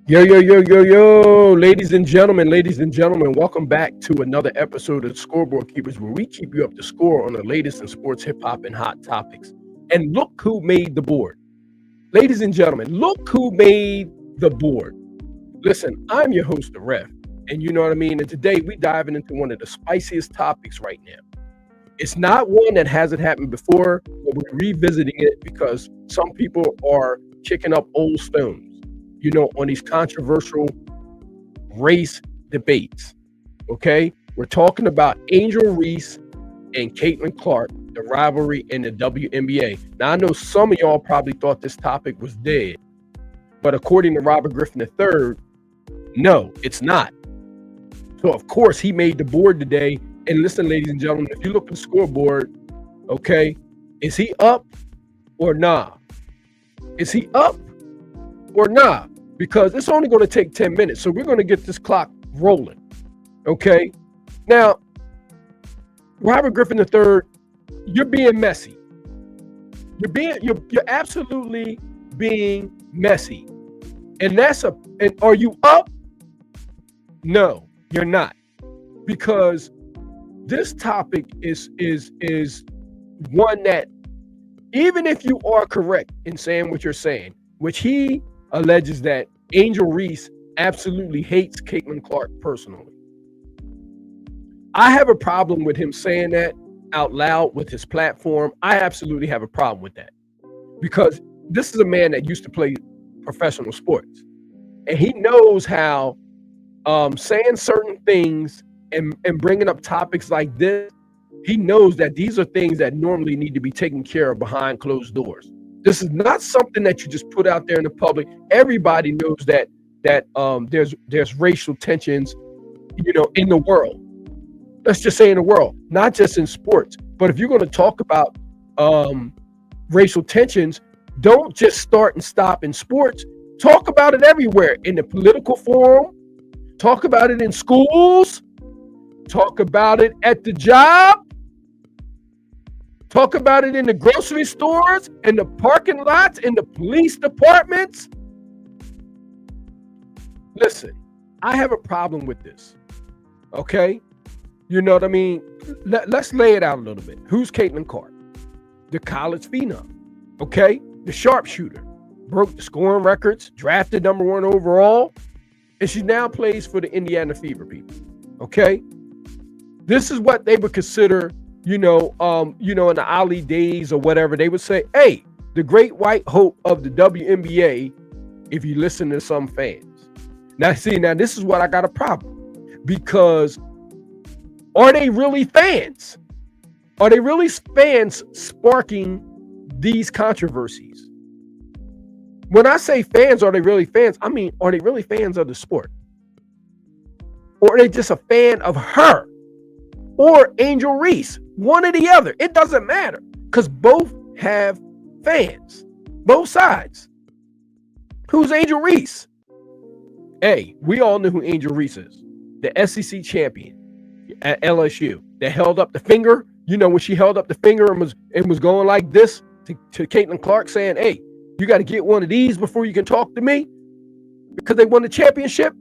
Ladies and gentlemen, welcome back to another episode of Scoreboard Keepers, where we keep you up to score on the latest in sports, hip hop, and hot topics. And look who made the board. Ladies and gentlemen, look who made the board. Listen, I'm your host, the Ref, and you know what I mean? And today we diving into one of the spiciest topics right now. It's not one that hasn't happened before, but we're revisiting it because some people are kicking up old stones, on these controversial race debates. Okay, we're talking about Angel Reese and Caitlin Clark, the rivalry in the WNBA. Now I know some of y'all probably thought this topic was dead, but according to Robert Griffin III, no, it's not. So of course he made the board today. And listen, ladies and gentlemen, if you look at the scoreboard, okay, is he up or nah? Is he up or nah? Because it's only going to take 10 minutes. So we're going to get this clock rolling. Okay. Now, Robert Griffin III, you're being messy. You're absolutely being messy. And are you up? No, you're not. Because this topic is one that, even if you are correct in saying what you're saying, which he alleges that Angel Reese absolutely hates Caitlin Clark personally. I have a problem with him saying that out loud with his platform. I absolutely have a problem with that because this is a man that used to play professional sports, and he knows how saying certain things and bringing up topics like this, he knows that these are things that normally need to be taken care of behind closed doors. This is not something that you just put out there in the public. Everybody knows that there's racial tensions, in the world. Let's just say in the world, not just in sports. But if you're going to talk about racial tensions, don't just start and stop in sports. Talk about it everywhere, in the political forum. Talk about it in schools. Talk about it at the job. Talk about it in the grocery stores, in the parking lots, in the police departments. Listen, I have a problem with this. Okay? You know what I mean? Let's lay it out a little bit. Who's Caitlin Clark? The college phenom. Okay? The sharpshooter. Broke the scoring records, drafted number 1 overall, and she now plays for the Indiana Fever people. Okay? This is what they would consider, in the Ali days or whatever, they would say, hey, the great white hope of the WNBA, if you listen to some fans. Now, this is what I got a problem. Because are they really fans? Are they really fans sparking these controversies? When I say fans, are they really fans? I mean, are they really fans of the sport? Or are they just a fan of her? Or Angel Reese? One or the other. It doesn't matter. Because both have fans. Both sides. Who's Angel Reese? Hey, we all know who Angel Reese is. The SEC champion at LSU. That held up the finger. When she held up the finger and was going like this to Caitlin Clark, saying, hey, you got to get one of these before you can talk to me. Because they won the championship.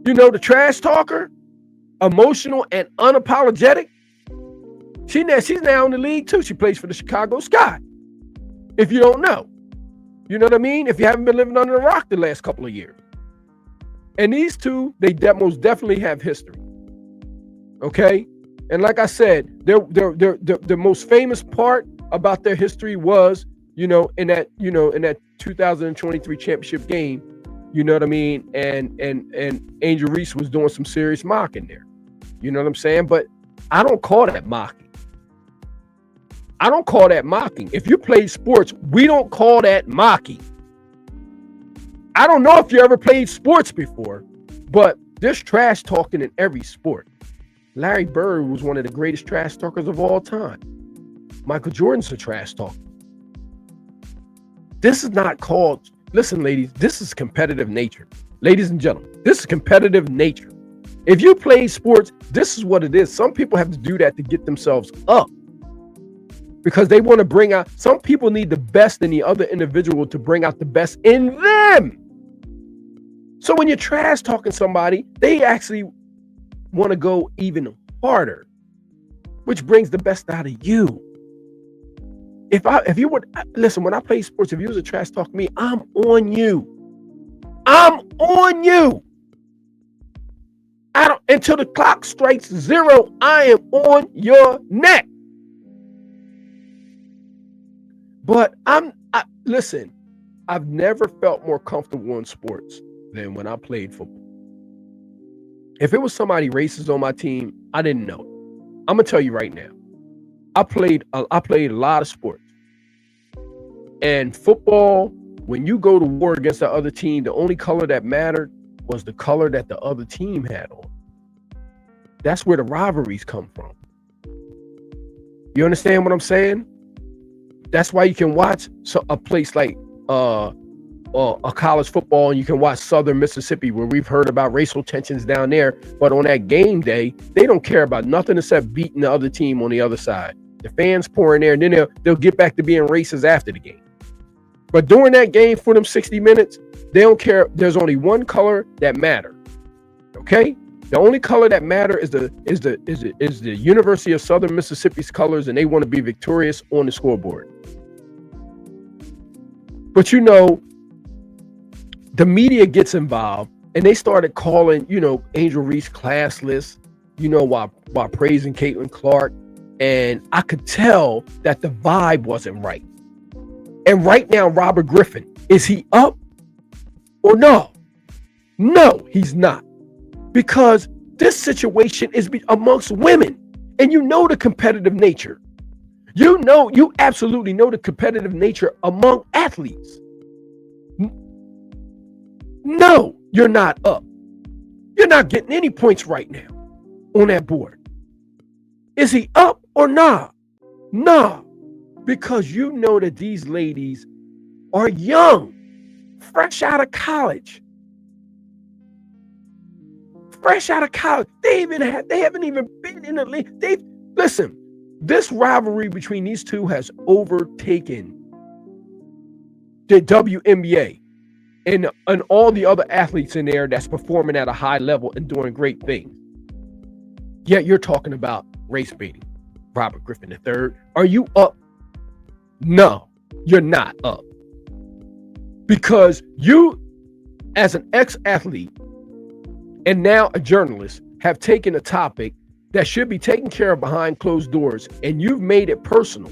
The trash talker. Emotional and unapologetic. She's now in the league too. She plays for the Chicago Sky. If you don't know. You know what I mean? If you haven't been living under a rock the last couple of years. And these two, they most definitely have history. Okay? And like I said, the most famous part about their history was, in that 2023 championship game, you know what I mean? And Angel Reese was doing some serious mocking there. You know what I'm saying? But I don't call that mocking. I don't call that mocking. If you play sports, we don't call that mocking. I don't know if you ever played sports before, but there's trash talking in every sport. Larry Bird was one of the greatest trash talkers of all time. Michael Jordan's a trash talker. This is not called, listen, ladies, this is competitive nature. Ladies and gentlemen, this is competitive nature. If you play sports, this is what it is. Some people have to do that to get themselves up because they want to bring out, some people need the best in the other individual to bring out the best in them. So when you're trash talking somebody, they actually want to go even harder, which brings the best out of you. If you would listen, when I play sports, if you was a trash talk me, I'm on you. I'm on you. I don't until the clock strikes 0. I am on your neck. But listen. I've never felt more comfortable in sports than when I played football. If it was somebody racist on my team, I didn't know it. I'm gonna tell you right now. I played a lot of sports, and football. When you go to war against the other team, the only color that mattered was the color that the other team had on. That's where the rivalries come from. You understand what I'm saying? That's why you can watch a place like a college football, and you can watch Southern Mississippi, where we've heard about racial tensions down there. But on that game day, they don't care about nothing except beating the other team on the other side. The fans pour in there, and then they'll get back to being racist after the game. But during that game, for them 60 minutes, they don't care. There's only one color that matters. Okay, the only color that matters is the University of Southern Mississippi's colors, and they want to be victorious on the scoreboard. But the media gets involved, and they started calling, Angel Reese classless, while praising Caitlin Clark. And I could tell that the vibe wasn't right. And right now, Robert Griffin, is he up or no? No, he's not. Because this situation is amongst women, and the competitive nature. You absolutely know the competitive nature among athletes. No, you're not up. You're not getting any points right now on that board. Is he up or not? Nah, because you know that these ladies are young, fresh out of college. Fresh out of college. They haven't even been in the league. Listen. This rivalry between these two has overtaken the WNBA and all the other athletes in there that's performing at a high level and doing great things. Yet you're talking about race baiting. Robert Griffin III. Are you up? No, you're not up. Because you, as an ex-athlete and now a journalist, have taken a topic that should be taken care of behind closed doors, and you've made it personal.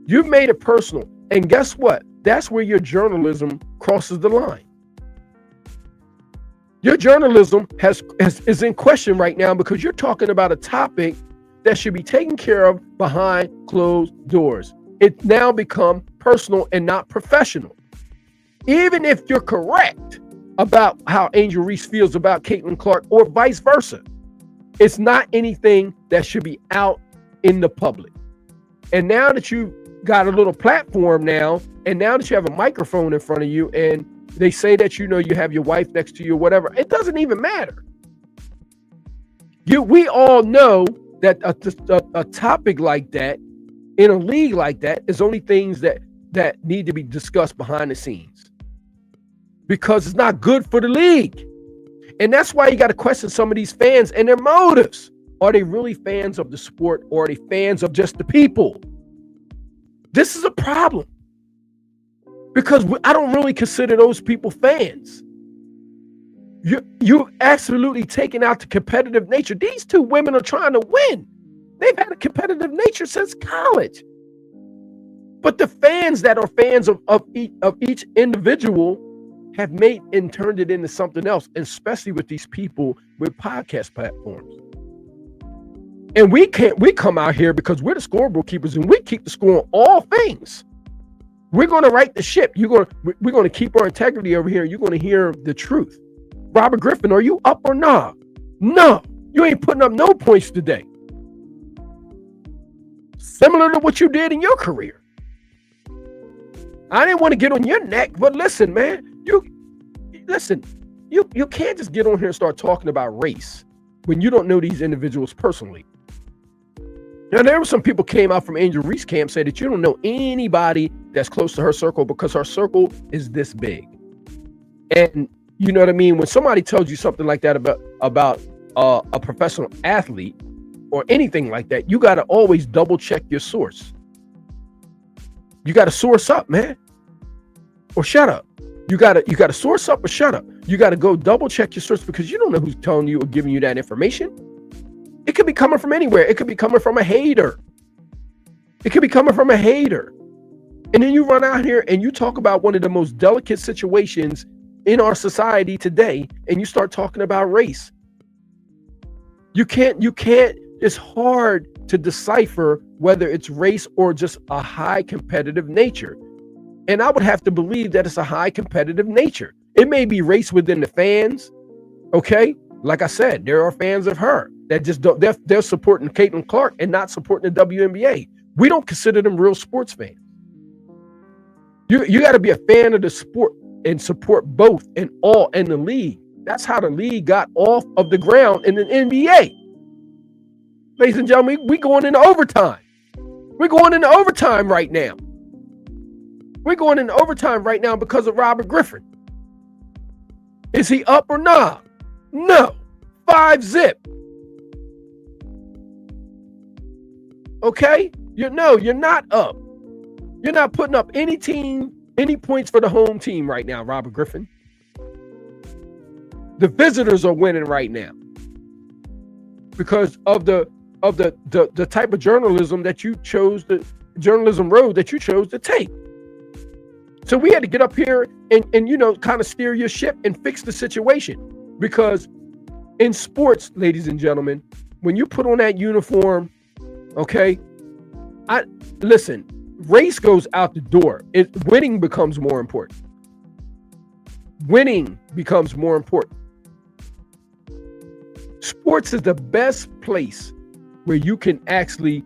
You've made it personal. And guess what? That's where your journalism crosses the line. Your journalism is in question right now because you're talking about a topic that should be taken care of behind closed doors. It's now become personal and not professional. Even if you're correct about how Angel Reese feels about Caitlin Clark or vice versa, it's not anything that should be out in the public. And now that you've got a little platform now, and now that you have a microphone in front of you, and they say that you have your wife next to you or whatever, it doesn't even matter. We all know that a topic like that in a league like that is only things that need to be discussed behind the scenes, because it's not good for the league. And that's why you got to question some of these fans and their motives. Are they really fans of the sport, or are they fans of just the people? This is a problem, because I don't really consider those people fans. You're absolutely taking out the competitive nature. These two women are trying to win. They've had a competitive nature since college. But the fans that are fans of each individual have made and turned it into something else, especially with these people with podcast platforms. And we come out here because we're the scoreboard keepers, and we keep the score on all things. We're going to right the ship. We're going to keep our integrity over here. You're going to hear the truth. Robert Griffin, are you up or not? No, you ain't putting up no points today. Similar to what you did in your career. I didn't want to get on your neck, but listen, man, you can't just get on here and start talking about race when you don't know these individuals personally. Now, there were some people came out from Angel Reese camp said that you don't know anybody that's close to her circle because her circle is this big. And You know what I mean? When somebody tells you something like that about a professional athlete or anything like that, you got to always double check your source. You got to source up, man, or shut up. You got to source up or shut up. You got to go double check your source, because you don't know who's telling you or giving you that information. It could be coming from anywhere. It could be coming from a hater. It could be coming from a hater. And then you run out here and you talk about one of the most delicate situations in our society today, and you start talking about race. You can't, it's hard to decipher whether it's race or just a high competitive nature. And I would have to believe that it's a high competitive nature. It may be race within the fans. Okay. Like I said, there are fans of her that just don't, they're supporting Caitlin Clark and not supporting the WNBA. We don't consider them real sports fans. You got to be a fan of the sport and support both and all in the league. That's how the league got off of the ground in the NBA. Ladies and gentlemen, we going into overtime. We're going into overtime right now. We're going into overtime right now because of Robert Griffin. Is he up or not? No. 5-0. Okay? You're not up. You're not putting up any points for the home team right now, Robert Griffin. The visitors are winning right now because of the type of journalism that you chose, the journalism road that you chose to take. So we had to get up here and kind of steer your ship and fix the situation, because in sports, ladies and gentlemen, when you put on that uniform, okay, listen, race goes out the door. Winning becomes more important. Winning becomes more important. Sports is the best place where you can actually,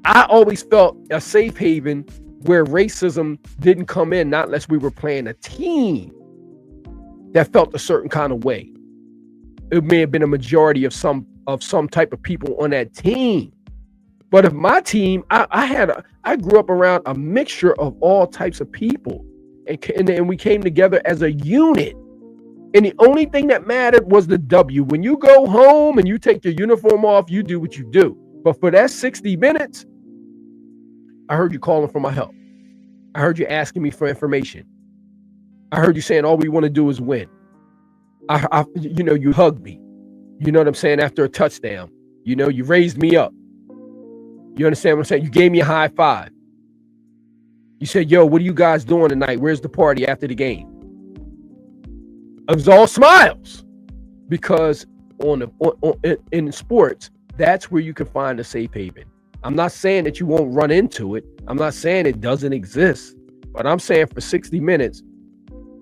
I always felt, a safe haven where racism didn't come in, not unless we were playing a team that felt a certain kind of way. It may have been a majority of some type of people on that team. But if my team, I grew up around a mixture of all types of people, and we came together as a unit. And the only thing that mattered was the W. When you go home and you take your uniform off, you do what you do. But for that 60 minutes, I heard you calling for my help. I heard you asking me for information. I heard you saying all we want to do is win. You hugged me. You know what I'm saying? After a touchdown, you raised me up. You understand what I'm saying? You gave me a high five. You said, yo, what are you guys doing tonight? Where's the party after the game? It was all smiles, because in sports, that's where you can find a safe haven. I'm not saying that you won't run into it. I'm not saying it doesn't exist, but I'm saying for 60 minutes,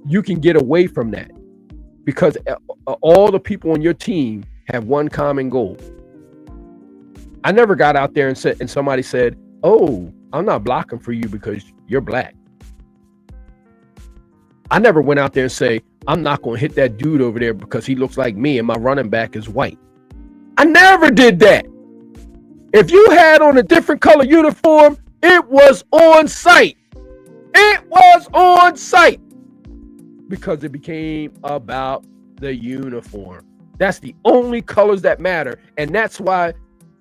you can get away from that, because all the people on your team have one common goal. I never got out there and somebody said, oh, I'm not blocking for you because you're black. I never went out there and say, I'm not going to hit that dude over there because he looks like me and my running back is white. I never did that. If you had on a different color uniform, it was on site. It was on site, because it became about the uniform. That's the only colors that matter. And that's why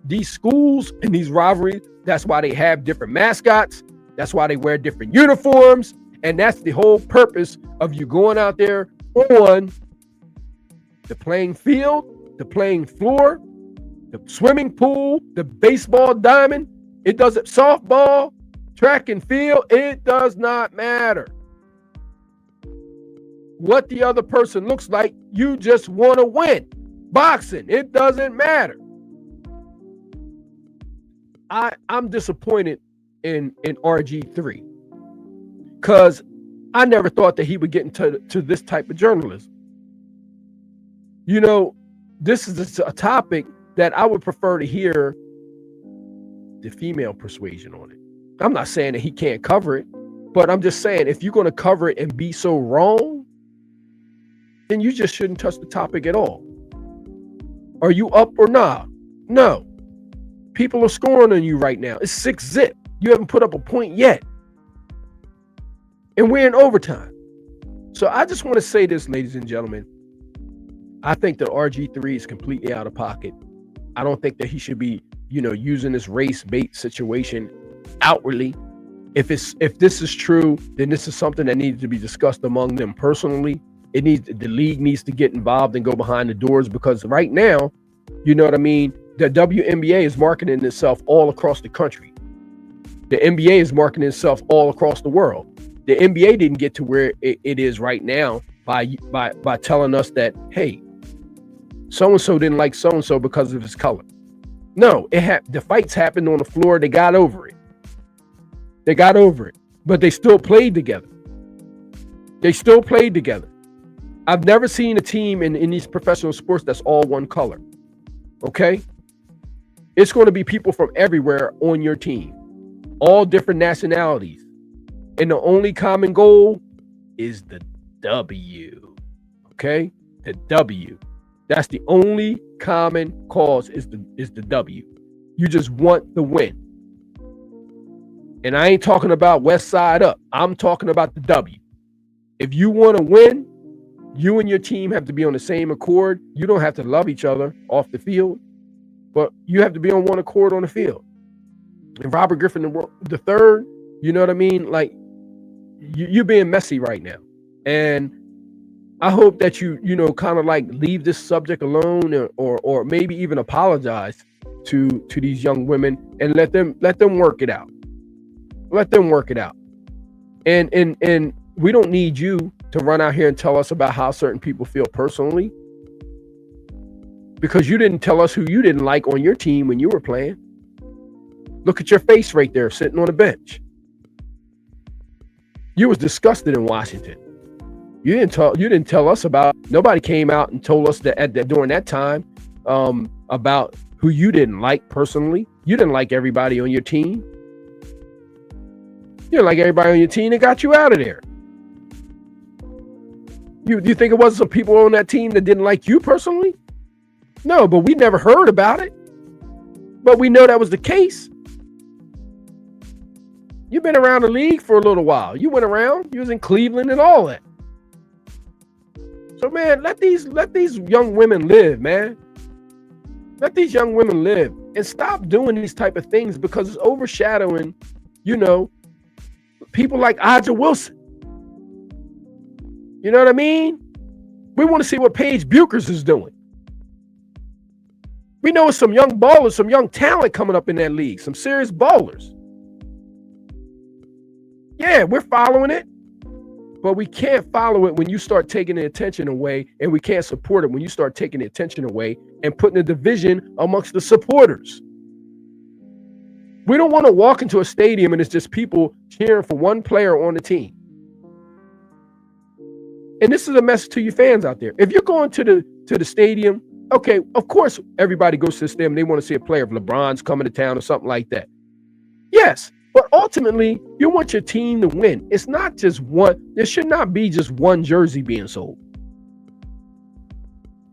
these schools and these rivalries, that's why they have different mascots. That's why they wear different uniforms. And that's the whole purpose of you going out there on the playing field, the playing floor, the swimming pool, the baseball diamond. It doesn't, softball, track and field, it does not matter what the other person looks like. You just want to win. Boxing, it doesn't matter. I'm disappointed in RG3, because I never thought that he would get into this type of journalism. This is a topic that I would prefer to hear the female persuasion on it. I'm not saying that he can't cover it, but I'm just saying, if you're going to cover it and be so wrong, then you just shouldn't touch the topic at all. Are you up or not? No. People are scoring on you right now. It's 6-0. You haven't put up a point yet. And we're in overtime. So I just want to say this, ladies and gentlemen. I think that RG3 is completely out of pocket. I don't think that he should be, using this race bait situation outwardly. If this is true, then this is something that needs to be discussed among them personally. The league needs to get involved and go behind the doors, because right now, you know what I mean, the WNBA is marketing itself all across the country. The NBA is marketing itself all across the world. The NBA didn't get to where it is right now by telling us that, hey, so-and-so didn't like so-and-so because of his color. No, the fights happened on the floor. They got over it. But they still played together. I've never seen a team in these professional sports that's all one color. Okay? It's going to be people from everywhere on your team. All different nationalities. And the only common goal is the W. Okay? The W. That's the only common cause is the W. You just want the win. And I ain't talking about West Side up. I'm talking about the W. If you want to win, you and your team have to be on the same accord. You don't have to love each other off the field, but you have to be on one accord on the field. And Robert Griffin III, you know what I mean? Like, you're being messy right now. And I hope that you kind of like leave this subject alone, or maybe even apologize to these young women and let them work it out. Let them work it out. And we don't need you to run out here and tell us about how certain people feel personally, because you didn't tell us who you didn't like on your team when you were playing. Look at your face right there, sitting on the bench. You was disgusted in Washington. You didn't tell us about. Nobody came out and told us that during that time about who you didn't like personally. You didn't like everybody on your team. You didn't like everybody on your team that got you out of there. You think it wasn't some people on that team that didn't like you personally? No, but we never heard about it. But we know that was the case. You've been around the league for a little while. You went around. You was in Cleveland and all that. So, man, let these young women live, man. Let these young women live and stop doing these type of things, because it's overshadowing, people like Angel Wilson. You know what I mean? We want to see what Paige Buchers is doing. We know it's some young ballers, some young talent coming up in that league, some serious ballers. Yeah, we're following it, but we can't follow it when you start taking the attention away, and we can't support it when you start taking the attention away and putting a division amongst the supporters. We don't want to walk into a stadium and it's just people cheering for one player on the team. And this is a message to you fans out there. If you're going to the stadium, okay, of course everybody goes to the stadium. They want to see a player. If LeBron's coming to town or something like that. Yes. But ultimately, you want your team to win. It's not just one. There should not be just one jersey being sold.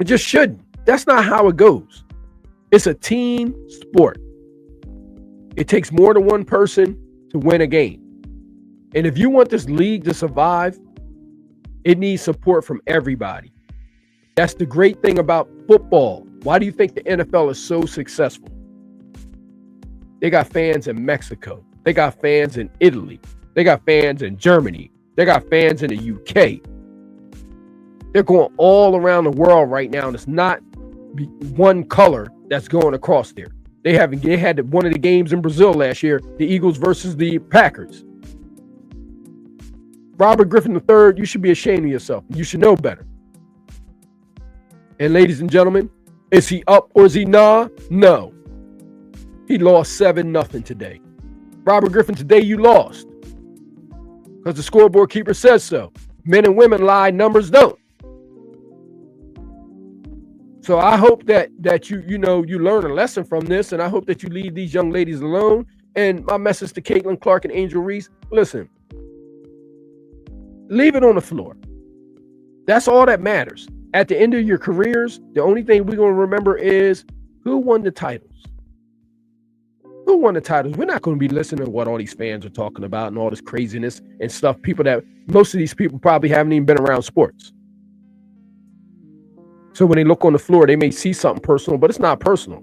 It just shouldn't. That's not how it goes. It's a team sport. It takes more than one person to win a game. And if you want this league to survive, it needs support from everybody. That's the great thing about football. Why do you think the NFL is so successful? They got fans in Mexico. They got fans in Italy. They got fans in Germany. They got fans in the UK. They're going all around the world right now, and it's not one color that's going across there. They had one of the games in Brazil last year, the Eagles versus the Packers. Robert Griffin III, you should be ashamed of yourself. You should know better. And ladies and gentlemen, is he up or is he nah? No. He lost 7-0 today. Robert Griffin, today you lost. Because the scoreboard keeper says so. Men and women lie, numbers don't. So I hope that you learn a lesson from this, and I hope that you leave these young ladies alone. And my message to Caitlin Clark and Angel Reese, listen, leave it on the floor. That's all that matters. At the end of your careers, the only thing we're going to remember is who won the titles. Who won the titles, we're not going to be listening to what all these fans are talking about and all this craziness and stuff. People that most of these people probably haven't even been around sports. So when they look on the floor, they may see something personal, but it's not personal.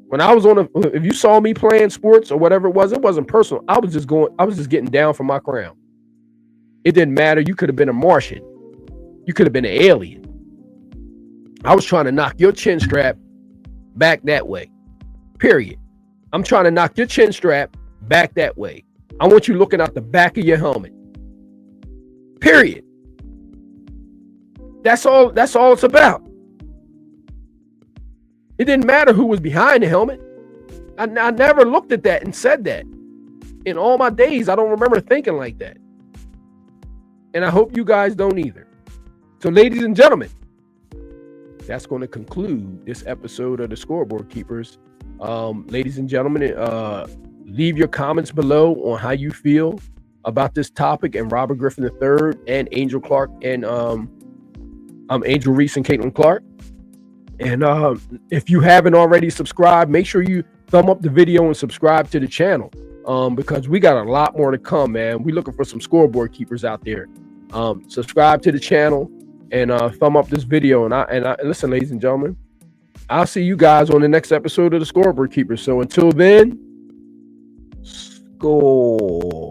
When I was if you saw me playing sports or whatever it wasn't personal. I was just getting down from my crown. It didn't matter. You could have been a Martian. You could have been an alien. I was trying to knock your chin strap back that way. Period. I'm trying to knock your chin strap back that way. I want you looking out the back of your helmet. Period. That's all it's about. It didn't matter who was behind the helmet. I never looked at that and said that. In all my days, I don't remember thinking like that. And I hope you guys don't either. So, ladies and gentlemen, that's going to conclude this episode of the Scoreboard Keepers. Ladies and gentlemen, leave your comments below on how you feel about this topic and Robert Griffin III and Angel Clark and Angel Reese and Caitlin Clark. And if you haven't already subscribed, make sure you thumb up the video and subscribe to the channel because we got a lot more to come, man. We're looking for some Scoreboard Keepers out there. Subscribe to the channel and thumb up this video. And listen, ladies and gentlemen, I'll see you guys on the next episode of the Scoreboard Keepers. So until then, score.